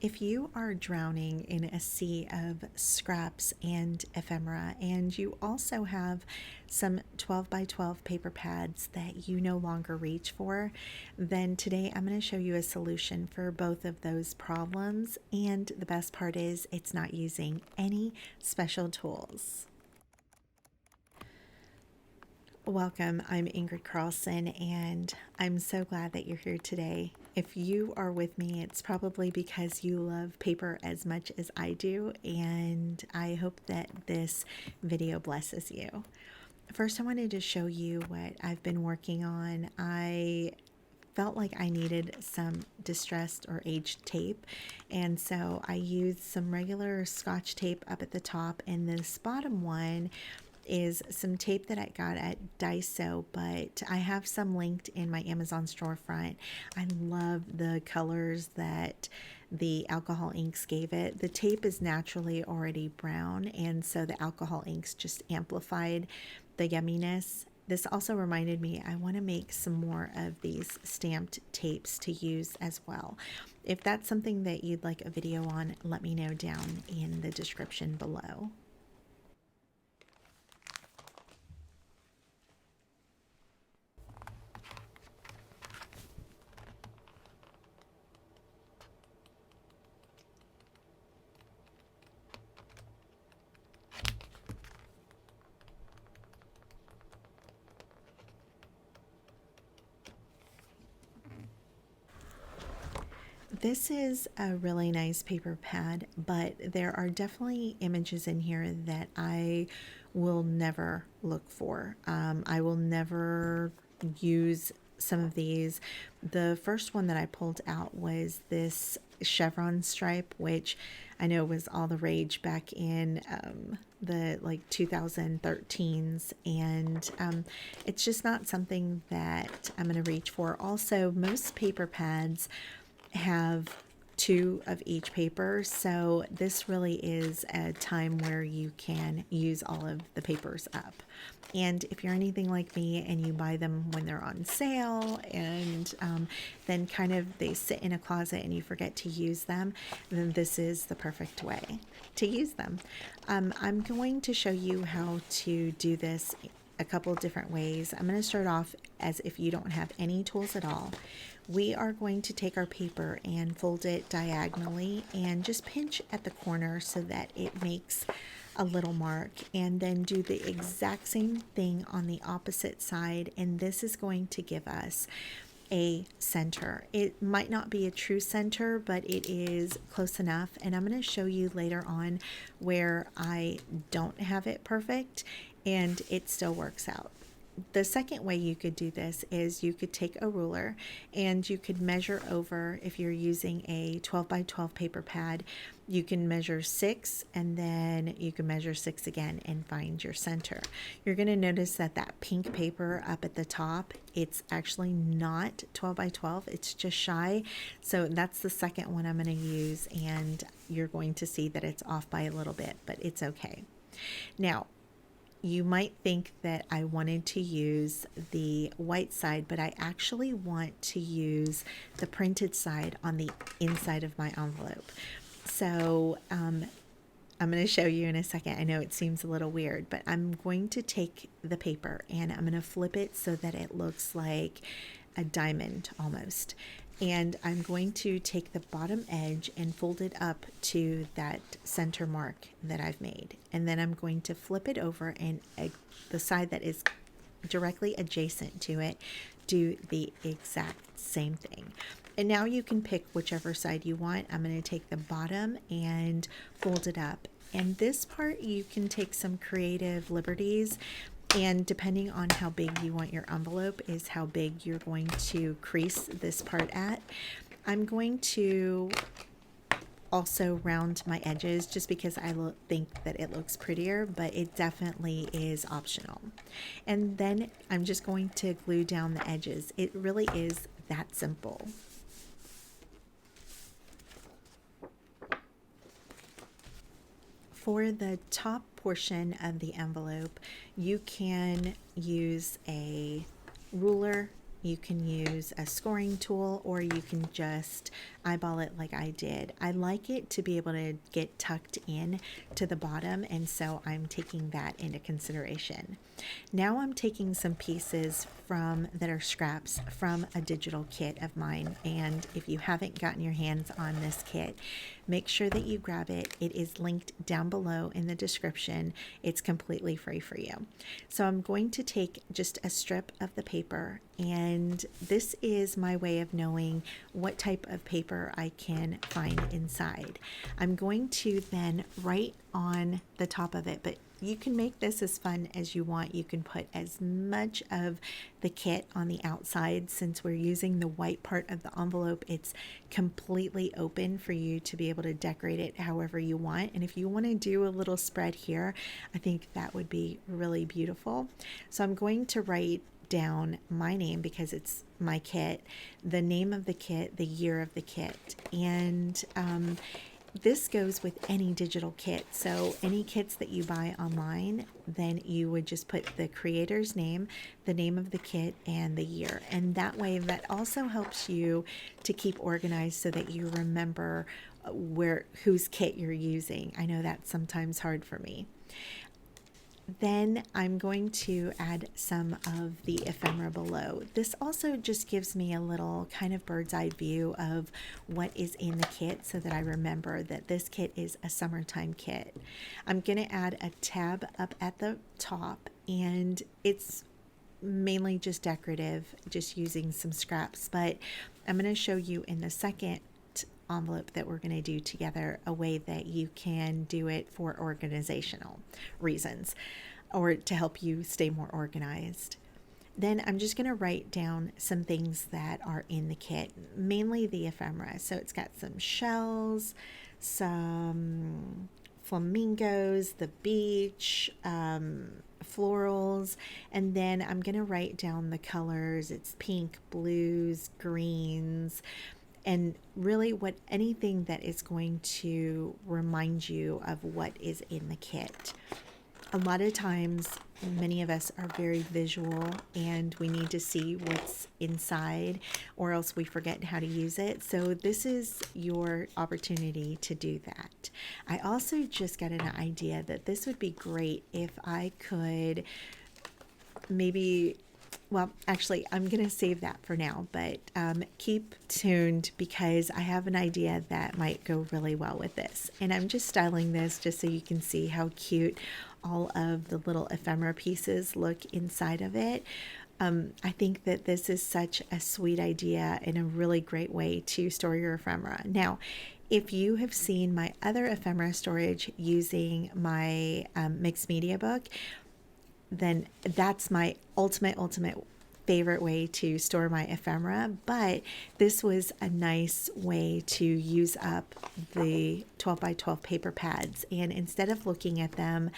If you are drowning in a sea of scraps and ephemera, and you also have some 12 by 12 paper pads that you no longer reach for, then today I'm going to show you a solution for both of those problems. And the best part is it's not using any special tools. Welcome, I'm Ingrid Carlsen, and I'm so glad that you're here today. If you are with me, it's probably because you love paper as much as I do, and I hope that this video blesses you. First, I wanted to show you what I've been working on. I felt like I needed some distressed or aged tape, and so I used some regular Scotch tape up at the top, and this bottom one is some tape that I got at Daiso, but I have some linked in my Amazon storefront. I love the colors that the alcohol inks gave it. The tape is naturally already brown, and so the alcohol inks just amplified the yumminess. This also reminded me I want to make some more of these stamped tapes to use as well. If that's something that you'd like a video on, let me know down in the description below. This is a really nice paper pad, but there are definitely images in here that I will never look for. I will never use some of these. The first one that I pulled out was this chevron stripe, which I know was all the rage back in the 2013s, and it's just not something that I'm going to reach for. Also, most paper pads have two of each paper, so this really is a time where you can use all of the papers up. And if you're anything like me and you buy them when they're on sale, and then kind of they sit in a closet and you forget to use them, then this is the perfect way to use them. I'm going to show you how to do this a couple of different ways. I'm going to start off as if you don't have any tools at all. We are going to take our paper and fold it diagonally and just pinch at the corner so that it makes a little mark, and then do the exact same thing on the opposite side, and this is going to give us a center. It might not be a true center, but it is close enough, and I'm going to show you later on where I don't have it perfect and it still works out. The second way you could do this is you could take a ruler and you could measure over. If you're using a 12 by 12 paper pad, you can measure 6, and then you can measure 6 again and find your center. You're going to notice that that pink paper up at the top, it's actually not 12 by 12, it's just shy. So that's the second one I'm going to use, and you're going to see that it's off by a little bit, but it's okay. Now, you might think that I wanted to use the white side, but I actually want to use the printed side on the inside of my envelope. So I'm going to show you in a second. I know it seems a little weird, but I'm going to take the paper and I'm going to flip it so that it looks like a diamond almost. And I'm going to take the bottom edge and fold it up to that center mark that I've made. And then I'm going to flip it over, and the side that is directly adjacent to it, do the exact same thing. And now you can pick whichever side you want. I'm going to take the bottom and fold it up. And this part, you can take some creative liberties. And depending on how big you want your envelope is how big you're going to crease this part at. I'm going to also round my edges just because I think that it looks prettier, but it definitely is optional. And then I'm just going to glue down the edges. It really is that simple. For the top portion of the envelope, you can use a ruler you can use a scoring tool, or you can just eyeball it like I did. I like it to be able to get tucked in to the bottom, and so I'm taking that into consideration. Now I'm taking some pieces that are scraps from a digital kit of mine, and if you haven't gotten your hands on this kit, make sure that you grab it. It is linked down below in the description. It's completely free for you. So I'm going to take just a strip of the paper, and this is my way of knowing what type of paper I can find inside. I'm going to then write on the top of it, but you can make this as fun as you want. You can put as much of the kit on the outside. Since we're using the white part of the envelope, it's completely open for you to be able to decorate it however you want. And if you want to do a little spread here, I think that would be really beautiful. So I'm going to write down my name because it's my kit, the name of the kit, the year of the kit, and this goes with any digital kit. So any kits that you buy online, then you would just put the creator's name, the name of the kit, and the year. And that way, that also helps you to keep organized so that you remember whose kit you're using. I know that's sometimes hard for me. Then I'm going to add some of the ephemera below. This also just gives me a little kind of bird's eye view of what is in the kit so that I remember that this kit is a summertime kit. I'm going to add a tab up at the top, and it's mainly just decorative, just using some scraps, but I'm going to show you in the second envelope that we're going to do together a way that you can do it for organizational reasons or to help you stay more organized. Then I'm just going to write down some things that are in the kit, mainly the ephemera. So it's got some shells, some flamingos, the beach, florals, and then I'm going to write down the colors. It's pink, blues, greens, and really anything that is going to remind you of what is in the kit. A lot of times, many of us are very visual and we need to see what's inside, or else we forget how to use it. So this is your opportunity to do that. I also just got an idea that this would be great if I could actually, I'm going to save that for now, but keep tuned because I have an idea that might go really well with this. And I'm just styling this just so you can see how cute all of the little ephemera pieces look inside of it. I think that this is such a sweet idea and a really great way to store your ephemera. Now, if you have seen my other ephemera storage using my mixed media book, then that's my ultimate favorite way to store my ephemera. But this was a nice way to use up the 12 by 12 paper pads. And instead of looking at them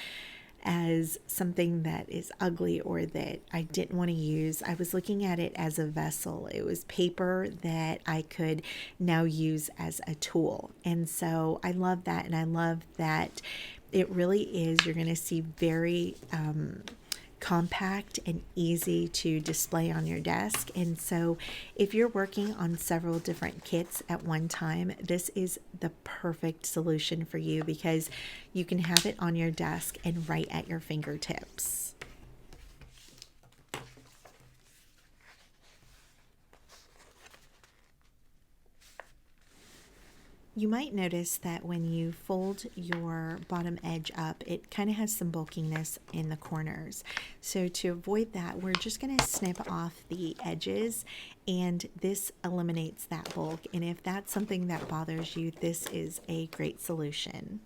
as something that is ugly or that I didn't want to use, I was looking at it as a vessel. It was paper that I could now use as a tool. And so I love that. And I love that it really is, you're going to see very compact and easy to display on your desk. And so if you're working on several different kits at one time, this is the perfect solution for you because you can have it on your desk and right at your fingertips. You might notice that when you fold your bottom edge up, it kind of has some bulkiness in the corners. So to avoid that, we're just going to snip off the edges, and this eliminates that bulk. And if that's something that bothers you, this is a great solution.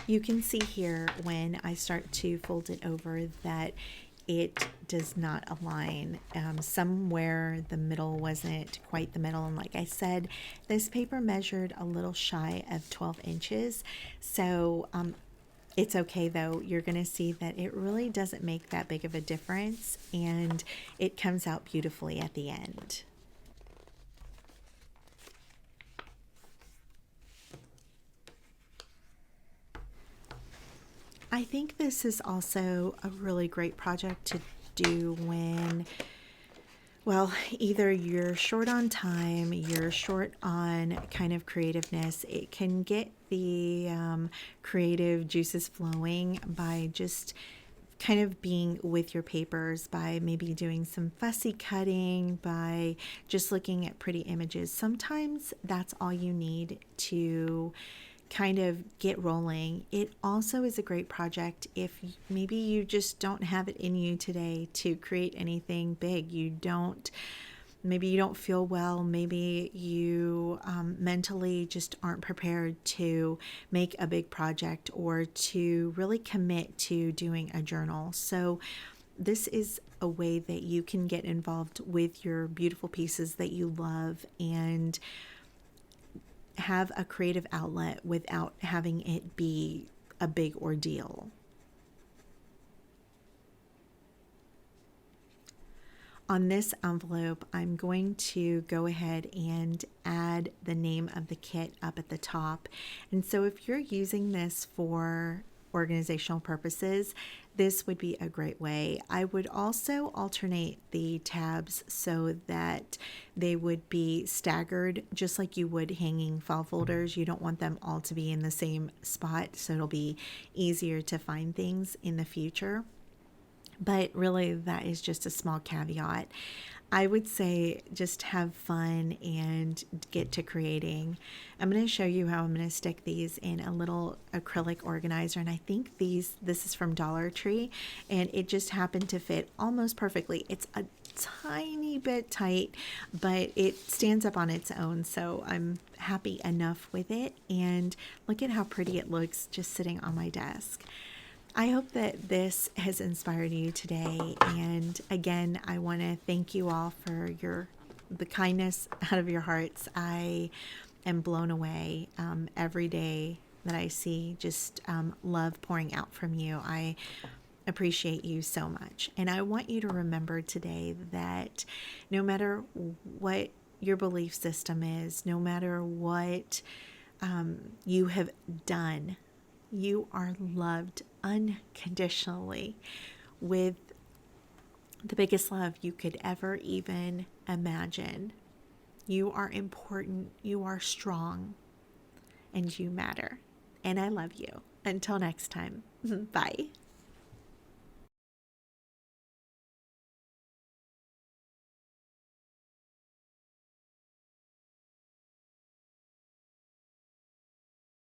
You can see here when I start to fold it over that it does not align. Somewhere the middle wasn't quite the middle. And like I said, this paper measured a little shy of 12 inches. So it's okay though. You're going to see that it really doesn't make that big of a difference, and it comes out beautifully at the end. I think this is also a really great project to do when, well, either you're short on time, you're short on kind of creativeness. It can get the creative juices flowing by just kind of being with your papers, by maybe doing some fussy cutting, by just looking at pretty images. Sometimes that's all you need to kind of get rolling. It also is a great project if maybe you just don't have it in you today to create anything big. Maybe you don't feel well. Maybe you mentally just aren't prepared to make a big project or to really commit to doing a journal. So this is a way that you can get involved with your beautiful pieces that you love and have a creative outlet without having it be a big ordeal. On this envelope, I'm going to go ahead and add the name of the kit up at the top. And so if you're using this for organizational purposes, this would be a great way. I would also alternate the tabs so that they would be staggered, just like you would hanging file folders. You don't want them all to be in the same spot, so it'll be easier to find things in the future. But really, that is just a small caveat. I would say just have fun and get to creating. I'm going to show you how I'm going to stick these in a little acrylic organizer, and I think this is from Dollar Tree, and it just happened to fit almost perfectly. It's a tiny bit tight, but it stands up on its own, so I'm happy enough with it. And look at how pretty it looks just sitting on my desk. I hope that this has inspired you today. And again, I want to thank you all for the kindness out of your hearts. I am blown away every day that I see just love pouring out from you. I appreciate you so much. And I want you to remember today that no matter what your belief system is, no matter what you have done, you are loved unconditionally with the biggest love you could ever even imagine. You are important, you are strong, and you matter. And I love you. Until next time, bye.